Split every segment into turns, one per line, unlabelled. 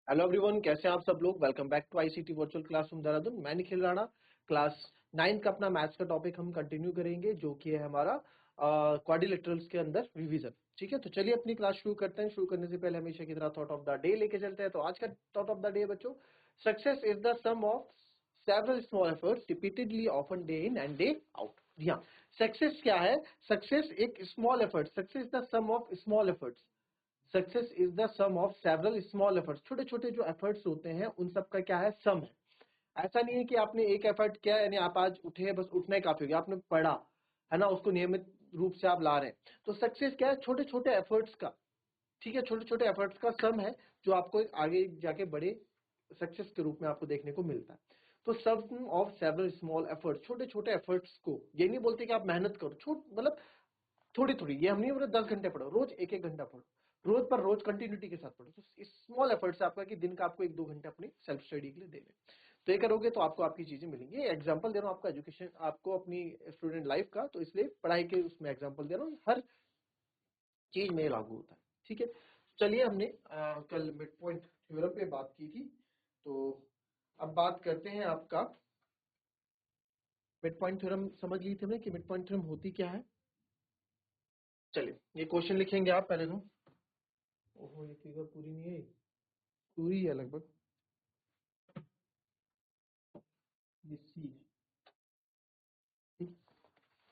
Hello everyone, कैसे हैं आप सब लोग। Welcome back to ICT virtual classroom Dehradun. मैं निखिल राणा। क्लास 9 का अपना मैथ्स का टॉपिक हम कंटिन्यू करेंगे, जो कि है हमारा क्वाड्रिलेटरल्स के अंदर रिवीजन। ठीक है, तो चलिए अपनी क्लास शुरू करते हैं। शुरू करने से पहले हमेशा की तरह थॉट ऑफ द डे लेके चलते हैं। तो आज का थॉट ऑफ द डे बच्चों, success is the sum of several small efforts repeatedly often day in and day out. जी हाँ, सक्सेस क्या है? सक्सेस एक small effort, success the sum of small efforts. Success is the sum of several small efforts. छोटे छोटे जो efforts होते हैं उन सब का क्या है, सम है। ऐसा नहीं है कि आपने एक एफर्ट किया यानी आप आज उठे, बस उठना ही काफी हो गया। आपने पढ़ा है ना, उसको नियमित रूप से आप ला रहे हैं। तो सक्सेस क्या है? छोटे छोटे एफर्ट्स का, ठीक है, छोटे छोटे एफर्ट्स का सम है, जो आपको आगे जाके बड़े सक्सेस के रूप में आपको देखने को मिलता है। तो सम ऑफ सेवरल स्मॉल एफर्ट्स, छोटे छोटे एफर्ट्स को, ये नहीं बोलते कि आप मेहनत करो, छोट मतलब थोड़ी थोड़ी, ये हम नहीं बोल रहे 10 घंटे पढ़ो, रोज एक एक घंटा पढ़ो, रोज पर रोज कंटिन्यूटी के साथ पढ़ो। तो इस स्मॉल एफर्ट से आपका कि दिन का आपको 1-2 घंटे अपनी सेल्फ स्टडी के लिए देने, तो ये करोगे तो आपको आपकी चीजें मिलेंगी। ये एग्जांपल दे रहा हूँ आपका एजुकेशन, आपको अपनी स्टूडेंट लाइफ का, तो इसलिए पढ़ाई के उसमें एग्जांपल दे रहा हूँ, हर चीज में लागू होता है। ठीक है, चलिए हमने कल मिड पॉइंट थ्योरम पे बात की थी, तो अब बात करते हैं आपका मिड पॉइंट थ्योरम। समझ ली थी हमने कि मिड पॉइंट थ्योरम होती क्या है। चलिए ये क्वेश्चन लिखेंगे आप पहले तो। ओहो, ये फिगर पूरी नहीं है, पूरी है लगभग, ये सी है। ठीक।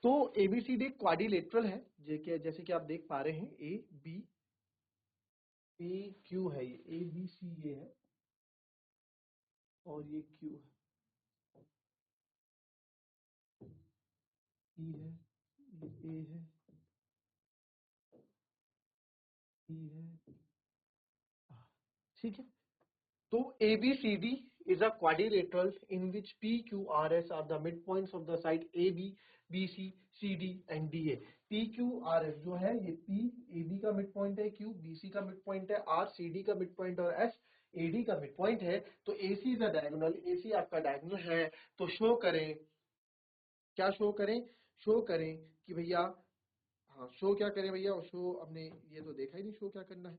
तो एबीसीडी क्वाड्रिलेटरल है, जैसे कि आप देख पा रहे हैं, ए बी पी क्यू है, ये ए बी सी ये है और ये क्यू है, ई है, ये ए है, ई है। ठीक है, तो ABCD is a quadrilateral in which PQRS are the midpoints of the side AB, BC, CD and DA। PQRS जो है ये P AB का मिड पॉइंट है, Q BC का मिड पॉइंट है, R CD का मिड पॉइंट और S AD का मिड पॉइंट है। तो AC is a diagonal, AC आपका डायगोनल है। तो शो करें, क्या शो करें? शो करें कि भैया, हाँ शो क्या करें भैया, शो हमने ये तो देखा ही नहीं, शो क्या करना है।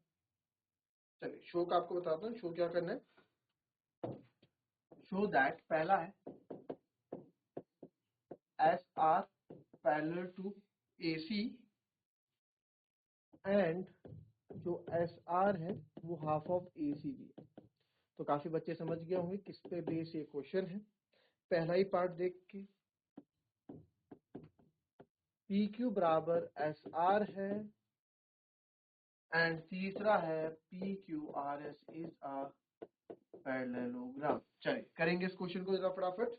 चलिए शो का आपको बताता हूँ, शो क्या करना है। शो दैट, पहला है S R parallel to AC and जो एस आर है वो हाफ ऑफ AC भी है। तो काफी बच्चे समझ गए होंगे किस पे बेस ये क्वेश्चन है। पहला ही पार्ट देख के, PQ बराबर SR है एंड तीसरा है PQRS इज अ पैरेललोग्राम। चलिए करेंगे इस क्वेश्चन को जरा फटाफट।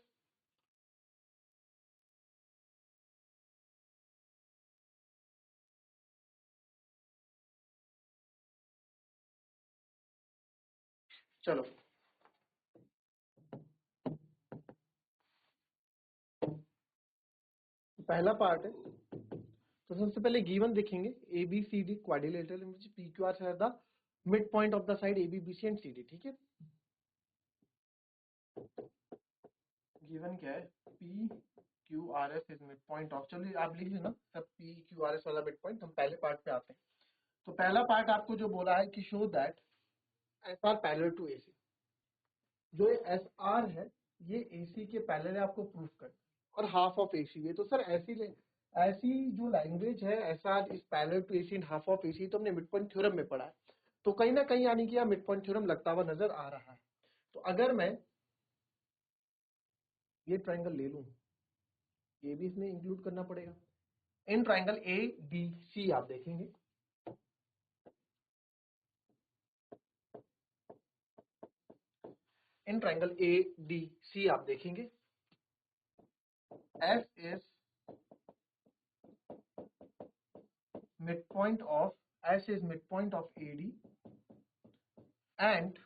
चलो पहला पार्ट है, तो सबसे पहले गिवन देखेंगे, ABCD quadrilateral in which PQR है the mid point of the side AB BC and CD। ठीक है, गिवन क्या है, P Q R S is mid point of, चलिए आप लिख लेना सब पी क्यू आर एस वाला मिड पॉइंट। हम पहले पार्ट पे आते हैं। तो पहला पार्ट आपको जो बोला है कि show that S R parallel to AC, जो एस आर है ये AC के पैरेलल है, आपको प्रूफ करना और हाफ ऑफ AC है। तो सर ऐसी जो लैंग्वेज है, S R is parallel to AC and half of AC, तो हमने मिड पॉइंट थ्योरम में पढ़ा है। तो कहीं ना कहीं यानी कि यह मिड पॉइंट थ्योरम लगता हुआ नजर आ रहा है। तो अगर मैं ये ट्राइंगल ले लूं, ये भी इसमें इंक्लूड करना पड़ेगा। इन ट्राइंगल ADC आप देखेंगे, इन ट्राइंगल ADC आप देखेंगे, S is midpoint of, S is midpoint of AD and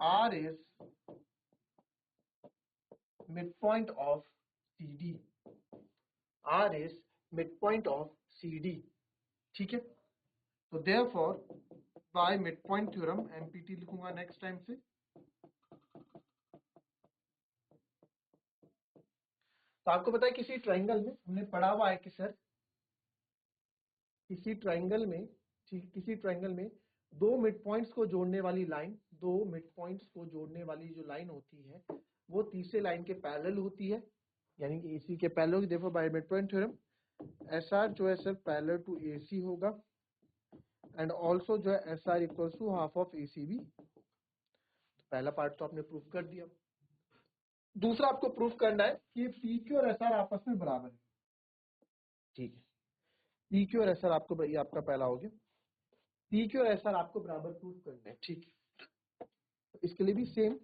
R is midpoint of CD, R is midpoint of CD। ठीक है, तो therefore by midpoint theorem, MPT लिखूंगा next time से। तो आपको पता है किसी ट्राइंगल में हमने पढ़ा हुआ है कि सर किसी ट्राइंगल में, किसी ट्राइंगल में दो मिड पॉइंट्स को जोड़ने वाली लाइन, दो मिड पॉइंट्स को जोड़ने वाली जो लाइन होती है वो तीसरे लाइन के पैरेलल होती है, यानी कि AC के पैरेलल होगी। देखो by mid point theorem SR जो है सर पैरेलल टू AC होगा एंड ऑल्सो जो है SR equals to half of AC भी। तो पहला पार्ट तो आपने प्रूफ कर दिया। दूसरा आपको प्रूफ करना है कि PQ और SR आपस में बराबर है। ठीक है, PQ और SR आपको, ये आपका पहला हो गया। PQ और SR आपको बराबर प्रूफ करना है। ठीक है, तो इसके लिए भी सेम,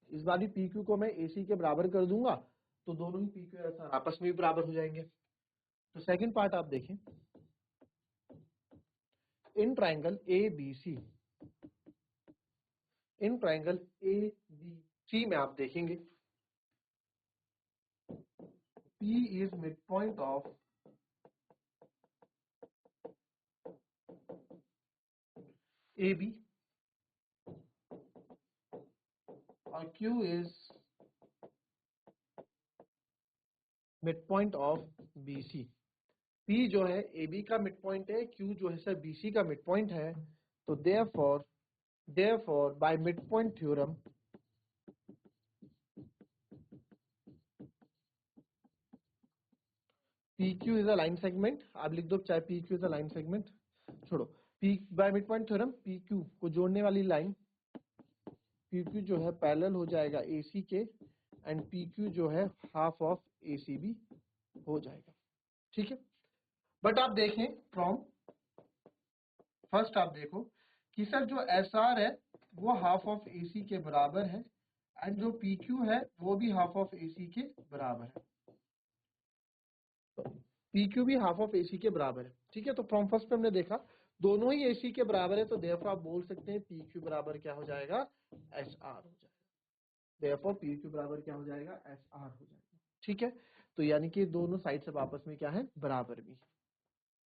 इस बार भी PQ को मैं AC के बराबर कर दूंगा तो दोनों ही PQ और SR आपस में भी बराबर हो जाएंगे। तो सेकंड पार्ट आप देखें, in triangle ABC, in triangle ABC में आप देखेंगे P is mid point of AB और Q is mid point of BC। P जो है AB का मिड पॉइंट है, Q जो है सर BC का मिड पॉइंट है। तो therefore by midpoint theorem PQ is a line segment, आप लिख दो चाहे PQ is a line segment, छोड़ो, P by midpoint theorem PQ को जोड़ने वाली लाइन PQ जो है पैरेलल हो जाएगा AC के एंड PQ जो है हाफ ऑफ AC भी हो जाएगा। ठीक है, बट आप देखें फ्रॉम फर्स्ट आप देखो कि सर जो SR है वो हाफ ऑफ AC के बराबर है एंड जो PQ है वो भी हाफ ऑफ AC के बराबर है। PQ भी हाफ ऑफ AC के बराबर है। ठीक है, तो फ्रॉम फर्स्ट पे हमने देखा दोनों ही AC के बराबर है, तो देयरफॉर आप बोल सकते हैं PQ बराबर क्या हो जाएगा, SR हो जाएगा। देयरफॉर PQ बराबर क्या हो जाएगा, SR हो जाएगा। ठीक है, तो यानी कि दोनों साइड सब आपस में क्या है, बराबर भी।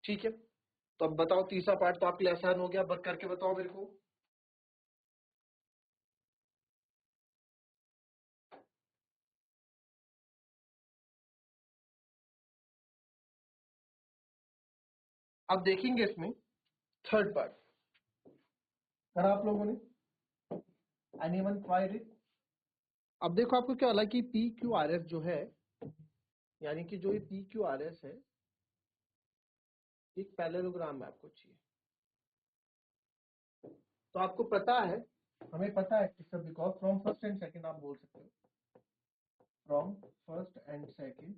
ठीक है, तो अब बताओ तीसरा पार्ट तो आपके लिए आसान हो गया, बस करके बताओ मेरे को। अब देखेंगे इसमें थर्ड पार्ट, करा आप लोगों ने, एनीवन ट्राइड इट। अब देखो आपको क्या लगा कि PQRS जो है, यानी कि जो ये PQRS है एक पैरेललोग्राम में आपको चाहिए। तो आपको पता है, हमें पता है कि सब because from first and second आप बोल सकते हो, फ्रॉम फर्स्ट एंड सेकंड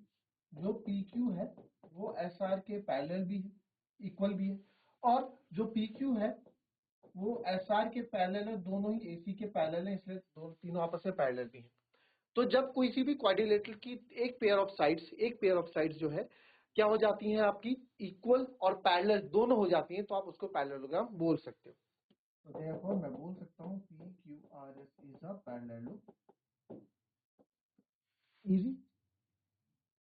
जो PQ है वो SR के पैरेलल भी है, इक्वल भी है, और जो PQ है वो SR के पैरेलल है, दोनों ही AC के पैरेलल है, इसलिए दोनों तीनों आपस में पैरेलल भी है। तो जब किसी भी क्वाड्रिलेटरल की एक पेयर ऑफ साइड्स जो है क्या हो जाती हैं आपकी, इक्वल और पैरेलल दोनों हो जाती हैं, तो आप उसको पैरेललोग्राम बोल सकते हो। तो therefore मैं बोल सकता हूँ PQRS is a parallelogram. Easy,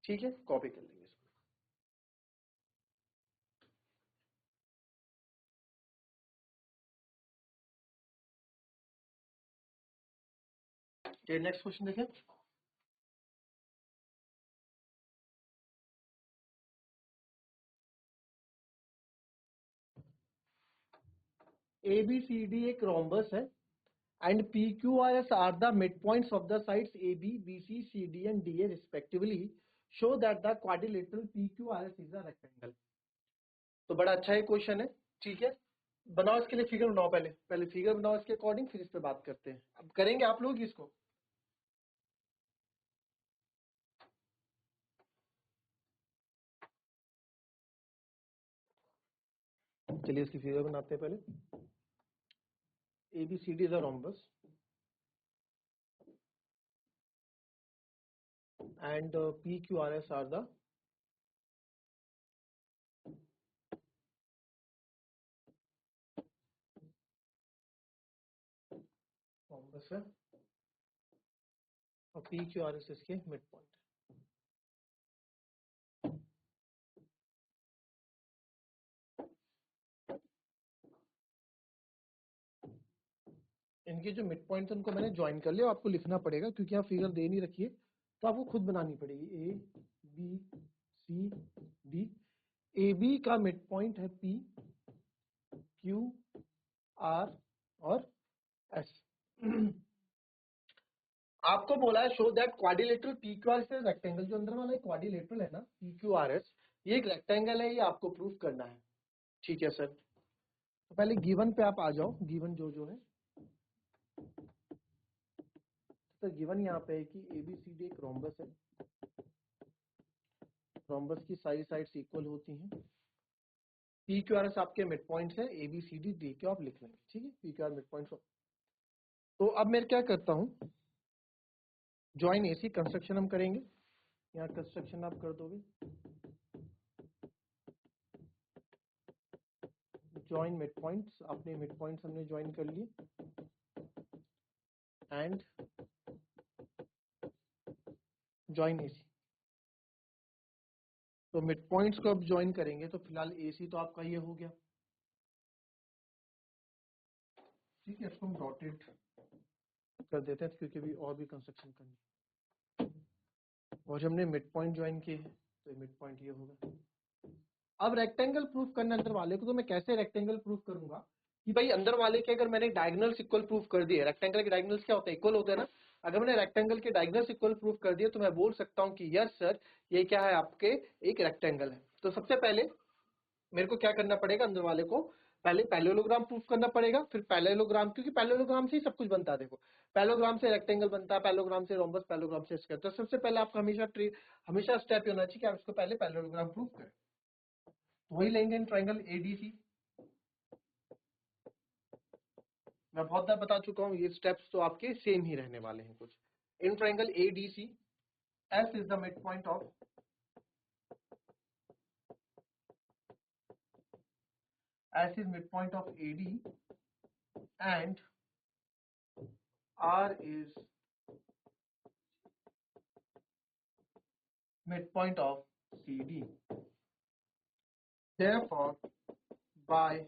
ठीक है, कॉपी कर लेंगे इसको। चलिए नेक्स्ट क्वेश्चन देखें। ABCD एक रोम्बस है and PQRS are the midpoints of the sides AB, BC, CD and DA respectively. Show that the quadrilateral PQRS is a rectangle. तो बड़ा अच्छा है क्वेश्चन है। ठीक है, बनाओ इसके लिए फिगर बनाओ, पहले पहले फिगर बनाओ इसके अकॉर्डिंग, फिर इस पे बात करते हैं। अब करेंगे आप लोग इसको, चलिए इसकी फिगर बनाते हैं पहले। ABCD is a rhombus and PQRS are the rhombus है और PQRS इसके मिड पॉइंट है। इनके जो मिड पॉइंट है उनको मैंने ज्वाइन कर लिया, आपको लिखना पड़ेगा क्योंकि आप फिगर दे नहीं रखी है, तो आपको खुद बनानी पड़ेगी। A B C D, A B का मिड पॉइंट है पी क्यू आर और एस। आपको बोला है show that quadrilateral P Q R S rectangle, जो अंदर वाला क्वाड्रिलेटरल है ना पी क्यू आर एस, ये एक रेक्टेंगल है, ये आपको प्रूफ करना है। ठीक है सर, तो पहले गिवन पे आप आ जाओ, गिवन जो है तो गिवन यहाँ पे है कि ABCD एक रोम्बस है, रोम्बस की सारी साइड्स इक्वल होती हैं, पी क्यू आर एस आपके मिड पॉइंट्स है, ABCD डी के आप लिख लेंगे। ठीक है, P Q are mid points. तो अब मैं क्या करता हूँ, ज्वाइन AC कंस्ट्रक्शन हम करेंगे, यहाँ कंस्ट्रक्शन आप कर दोगे, ज्वाइन मिड पॉइंट्स, अपने मिड पॉइंट्स हमने ज्वाइन कर लिए एंड ज्वाइन AC। तो मिड पॉइंट्स को अब ज्वाइन करेंगे, तो फिलहाल AC तो आपका ये हो गया। ठीक है, इसको हम डॉटेड कर देते हैं क्योंकि अभी और भी कंस्ट्रक्शन करनी, और हमने मिड पॉइंट ज्वाइन किए हैं तो मिड पॉइंट ये होगा। अब रेक्टेंगल प्रूफ करना अंदर वाले को, तो मैं कैसे रेक्टेंगल प्रूफ करूंगा कि भाई अंदर वाले के अगर मैंने डायगोनल्स इक्वल प्रूफ कर दिए, रेक्टेंगल के डायगोनल्स क्या होते हैं, इक्वल होते हैं ना। अगर मैंने रेक्टेंगल के डायगोनल्स इक्वल प्रूफ कर दिया तो मैं बोल सकता हूं कि यस सर ये क्या है, आपके एक रेक्टेंगल है। तो सबसे पहले मेरे को क्या करना पड़ेगा, अंदर वाले को पहले पैरेललोग्राम प्रूफ करना पड़ेगा, फिर पैरेललोग्राम, क्योंकि पैरेललोग्राम से ही सब कुछ बनता है। देखो, पैरेललोग्राम से रेक्टेंगल बनता है, पैरेललोग्राम से रोम्बस, पैरेललोग्राम से स्क्वायर। तो सबसे पहले आपका हमेशा स्टेप होना चाहिए कि आप इसको पहले पैरेललोग्राम प्रूफ करें। तो वही लेंगे इन ट्राइंगल ADC। मैं बहुत बार बता चुका हूँ, ये स्टेप्स तो आपके सेम ही रहने वाले हैं कुछ। In triangle ADC, S is the midpoint of S is midpoint of AD and R is midpoint of CD. Therefore, by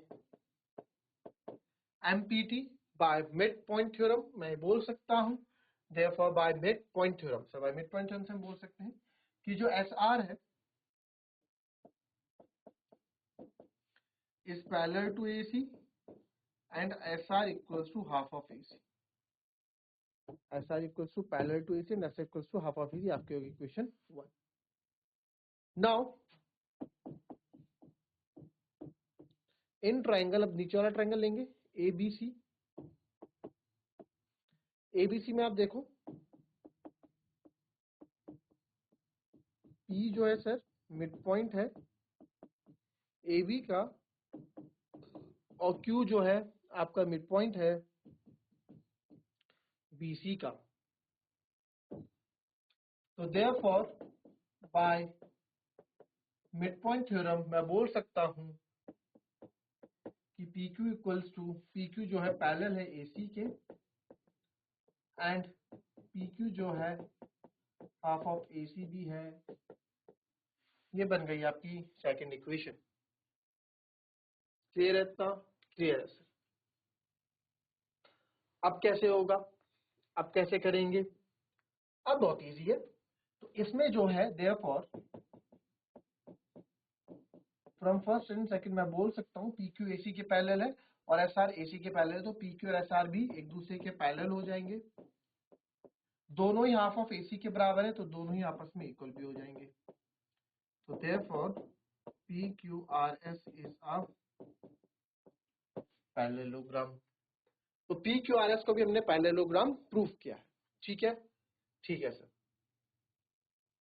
MPT, by midpoint theorem मैं बोल सकता हूँ, therefore by midpoint theorem, so by midpoint theorem से हम बोल सकते हैं कि जो SR है is parallel to AC and SR equals to half of AC. SR equals to parallel to AC and SR equals to half of AC, आपकी होगी इक्वेशन 1। Now इन ट्राइंगल, अब नीचे वाला ट्राइंगल लेंगे ABC। ABC में आप देखो P जो है सर मिड पॉइंट है AB का, और Q जो है आपका मिड पॉइंट है BC का। तो therefore by mid point theorem मैं बोल सकता हूं कि PQ इक्वल्स टू, PQ जो है पैरेलल है AC के एंड PQ जो है हाफ ऑफ AC भी है। ये बन गई आपकी सेकंड इक्वेशन। क्लियर है इतना? क्लियर है सर। अब कैसे होगा, अब कैसे करेंगे, अब बहुत इजी है। तो इसमें जो है therefore from first and second मैं बोल सकता हूँ PQ AC के पैरेलल है और SR AC के पैरेलल है, तो PQ और SR भी एक दूसरे के पैरेलल हो जाएंगे। दोनों ही हाफ ऑफ AC के बराबर है, तो दोनों ही आपस में इक्वल भी हो जाएंगे। तो therefore PQRS is a parallelogram. तो PQRS को भी हमने पैरेललोग्राम प्रूफ किया है। ठीक है, ठीक है सर।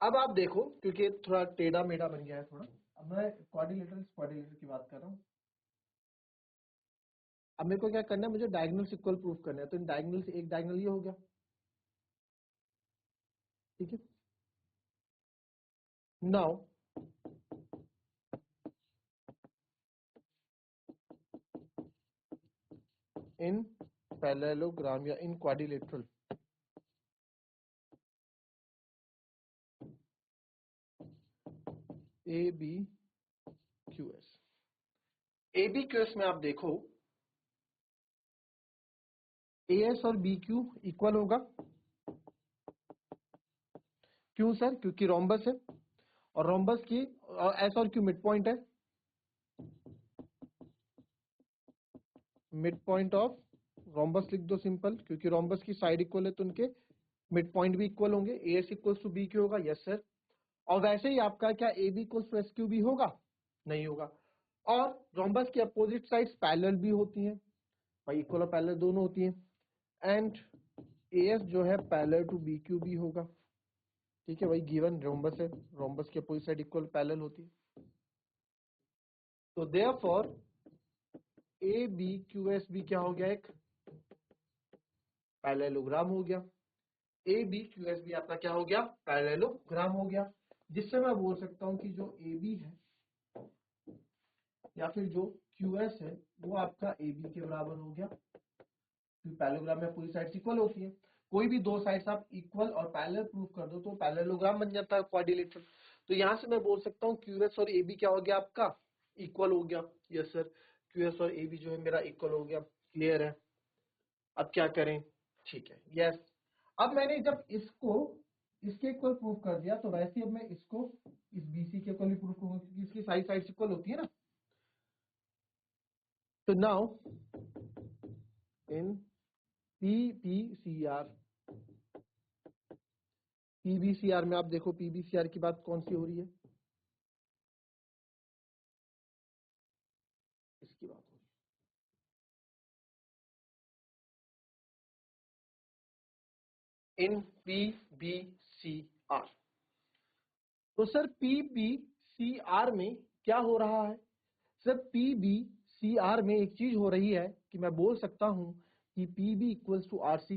अब आप देखो, क्योंकि थोड़ा टेढ़ा मेढ़ा बन गया है थोड़ा, अब मैं क्वाड्रिलेटरल की बात कर रहा हूँ। अब मेरे को क्या करना है, मुझे डायगोनल्स इक्वल प्रूफ करना है। तो इन डायगोनल से एक डायगोनल ये हो गया, ठीक है। नाउ इन पैरेललोग्राम या इन क्वाड्रिलेटरल ABQS, ABQS में आप देखो AS और BQ इक्वल होगा। क्यों सर? क्योंकि रोम्बस है और रोम्बस की एस और क्यू मिड पॉइंट है, मिड पॉइंट ऑफ रोम्बस लिख दो सिंपल, क्योंकि रोम्बस की साइड इक्वल है तो उनके मिड पॉइंट भी इक्वल होंगे। A S equals to B Q होगा, यस सर। और वैसे ही आपका क्या A B equals to S Q भी होगा? नहीं होगा। और रोम्बस की अपोजिट साइड्स पैरेलल भी होती हैं भाई, इक्वल और पैरेलल दोनों होती हैं। एंड ए एस जो है पैरेलल टू बी क्यू भी होगा, ठीक है भाई, गिवन रोम्बस है, रोम्बस की अपोजिट साइड इक्वल पैरेलल होती है। तो therefore A B Q S भी क्या हो गया, एक पैरेललोग्राम हो गया। ए बी क्यू एस भी आपका क्या हो गया, पैरेललोग्राम हो गया, जिससे मैं बोल सकता हूं कि जो ए बी है या फिर जो क्यू एस है वो आपका ए बी के बराबर हो गया। पैरेललोग्राम में पूरी साइड्स इक्वल होती है, कोई भी दो साइड्स आप इक्वल और पैरेलल प्रूव कर दो तो पैरेललोग्राम बन जाता है, क्वाड्रिलेटरल। तो यहां से मैं बोल सकता हूँ क्यू एस और ए बी क्या हो गया आपका, इक्वल हो गया। यस सर, क्यू एस और ए बी जो है मेरा इक्वल हो गया। क्लियर है? अब क्या करें? ठीक है, यस। अब मैंने जब इसको इसके इक्वल प्रूव कर दिया तो वैसे अब मैं इसको इस बीसी के इक्वल भी प्रूव करूंगा, क्योंकि इसकी साइड्स इक्वल होती है ना। तो नाउ इन पीपीसीआर, पीबीसीआर में आप देखो पीबीसीआर की बात कौन सी हो रही है, इसकी बात हो रही है इन पीबीसीआर। तो सर पीबीसीआर में क्या हो रहा है? सर पीबीसीआर में एक चीज हो रही है कि मैं बोल सकता हूं कि PB equals to RC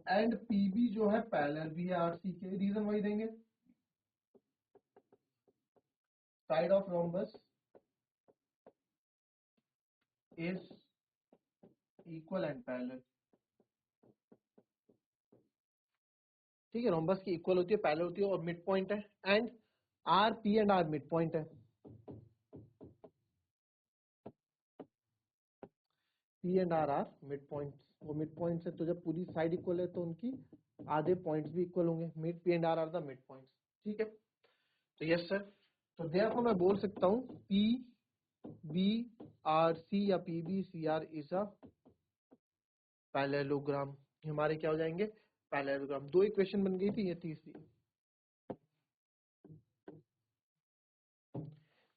and PB जो है पैरेलल भी है आरसी के। रीजन वही देंगे, side of rhombus is equal and parallel. ठीक है, रोम्बस की इक्वल होती है, पैरेलल होती है और मिड पॉइंट है। And R P and R mid point है, P and R mid point, वो मिड पॉइंट है। तो जब पूरी साइड इक्वल है तो उनकी आधे पॉइंट्स भी इक्वल होंगे। Mid P and R the mid points. ठीक है, तो यस सर। तो देयरफॉर मैं बोल सकता हूँ पी बी आर सी या P B C R is a parallelogram. हमारे क्या हो जाएंगे, पैरेललोग्राम। दो इक्वेशन बन गई थी, ये तीसरी।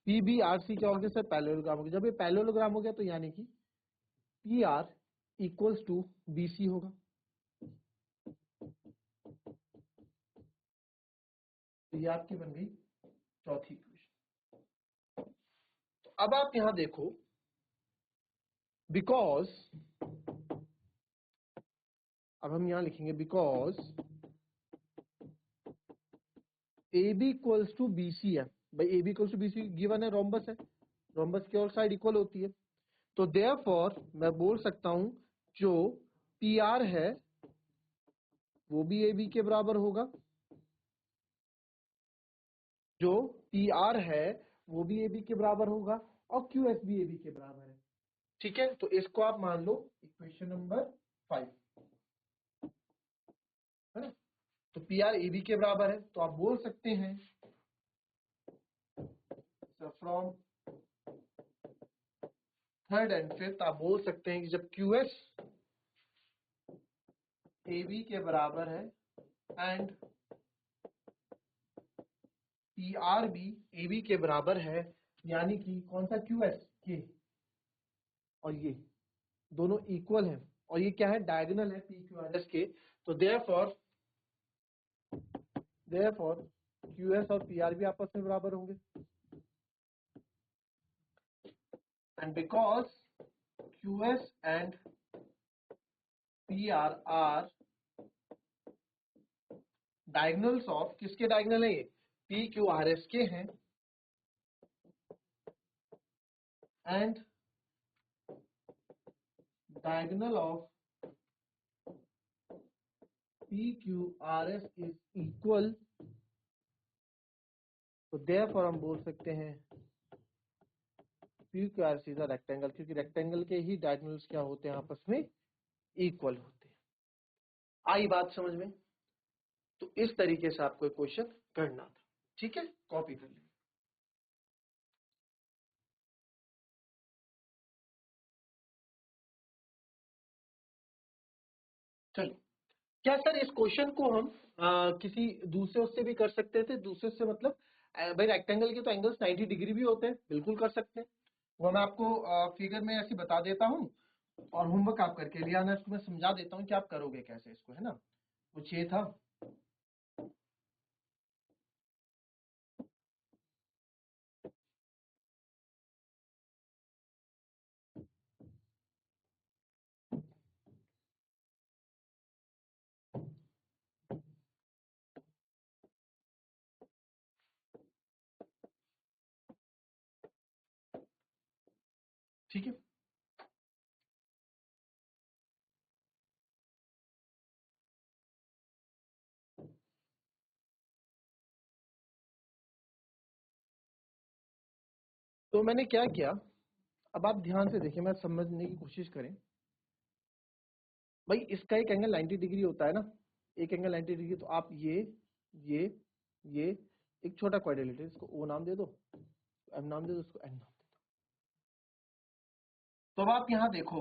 पी बी आर सी क्या हो गया सर, पैरेललोग्राम हो गया। जब ये पैरेललोग्राम हो गया तो यानी कि P R equals to B C होगा। तो ये आपकी बन गई चौथी इक्वेशन। तो अब आप यहां देखो, बिकॉज, अब हम यहां लिखेंगे because A B equals to B C है। भाई A B equals to B C given है, रोम्बस है, रोम्बस की और साइड इक्वल होती है। तो देयरफॉर मैं बोल सकता हूं जो पी आर है वो भी ए बी के बराबर होगा, जो पी आर है वो भी ए बी के बराबर होगा, और क्यू एस भी ए बी के बराबर है। ठीक है, तो इसको आप मान लो इक्वेशन नंबर 5, है ना। तो पी आर ए बी के बराबर है, तो आप बोल सकते हैं फ्रॉम थर्ड एंड फिफ्थ आप बोल सकते हैं कि जब क्यू एस ए बी के बराबर है एंड पी आर भी ए बी के बराबर है, यानी कि कौन सा क्यू एस के और ये दोनों इक्वल हैं, और ये क्या है, डायगोनल है पी क्यू आर एस के। तो देयरफॉर क्यू एस और पी आर भी आपस में बराबर होंगे। And because Q S and P R are diagonals of, किसके डायगोनल है ये, पी क्यू आर एस के हैं, and diagonal of P Q R S is equal. तो देयरफॉर हम बोल सकते हैं P Q R S is a rectangle, क्योंकि रेक्टेंगल के ही डायगोनल्स क्या होते हैं, आपस में इक्वल होते हैं। आई बात समझ में? तो इस तरीके से आपको क्वेश्चन करना था, ठीक है, कॉपी कर लीजिए। चलिए, क्या सर इस क्वेश्चन को हम किसी दूसरे उससे भी कर सकते थे? दूसरे से मतलब भाई रेक्टेंगल के तो एंगल्स 90 डिग्री भी होते हैं, बिल्कुल कर सकते हैं। वो मैं आपको फिगर में ऐसे बता देता हूँ और होमवर्क आप करके ले आना। इसको मैं समझा देता हूँ कि आप करोगे कैसे इसको, है ना। कुछ ये था। ठीक है, तो मैंने क्या किया, अब आप ध्यान से देखिए, मैं समझने की कोशिश करें। भाई इसका एक एंगल 90 डिग्री होता है ना, एक एंगल 90 डिग्री, तो आप ये ये एक छोटा क्वाड्रिलेटरल, इसको ओ नाम दे दो, एम नाम दे दो, इसको एन नाम दे दो। तो अब आप यहाँ देखो,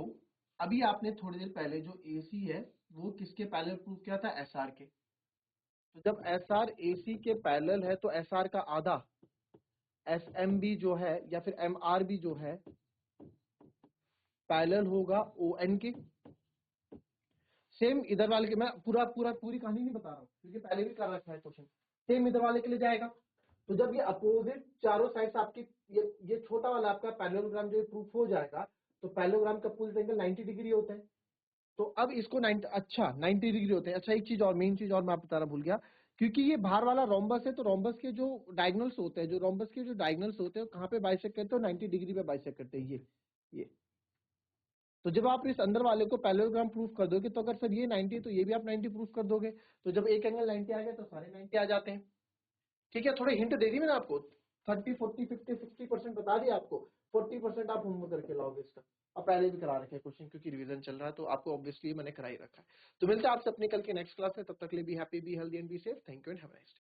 अभी आपने थोड़ी देर पहले जो AC है वो किसके पैरेलल प्रूव किया था? SR के। तो जब SR AC के पैरेलल है तो SR का आधा SM भी जो है या फिर MR भी जो है पैरेलल होगा ON के। सेम इधर वाले के, मैं पूरी कहानी नहीं बता रहा हूँ क्योंकि पहले भी कर रखा है क्वेश्चन। सेम इधर वाले के लिए जाएगा। तो जब ये अपोजिट चारों साइड्स आपकी, ये छोटा वाला आपका पैरेललोग्राम जो प्रूफ हो जाएगा, तो पैरेललोग्राम का पुल एंगल 90 डिग्री होता है। तो अब इसको 90, अच्छा 90 डिग्री होते हैं। अच्छा एक चीज और, मेन चीज और मैं आपको बताना भूल गया, क्योंकि ये बाहर वाला रोम्बस है, तो रोम्बस के जो डायगोनल्स होते हैं, जो रोम्बस के जो डायगोनल्स होते हैं, कहाँ पे बाइसेक्ट करते हो? 90 डिग्री पे बाइसेक्ट करते हैं ये। तो जब आप इस अंदर वाले को पैरेललोग्राम प्रूफ कर दोगे, तो अगर सर ये 90 तो ये भी आप 90 प्रूफ कर दोगे। तो जब एक एंगल 90 आ गया तो सारे 90 आ जाते हैं। ठीक है, थोड़े हिंट दे दी मैंने आपको, 30 40 50 60% बता दिया आपको। 40% आप होमवर्क करके लाओगे इसका। अब पहले भी करा रखे क्वेश्चन, क्योंकि रिवीजन चल रहा है, तो आपको ऑब्वियसली मैंने करा ही रखा है। तो मिलते हैं आपसे अपने कल के नेक्स्ट क्लास में, तब तक के लिए be happy, be healthy and be safe. Thank you and have a nice day.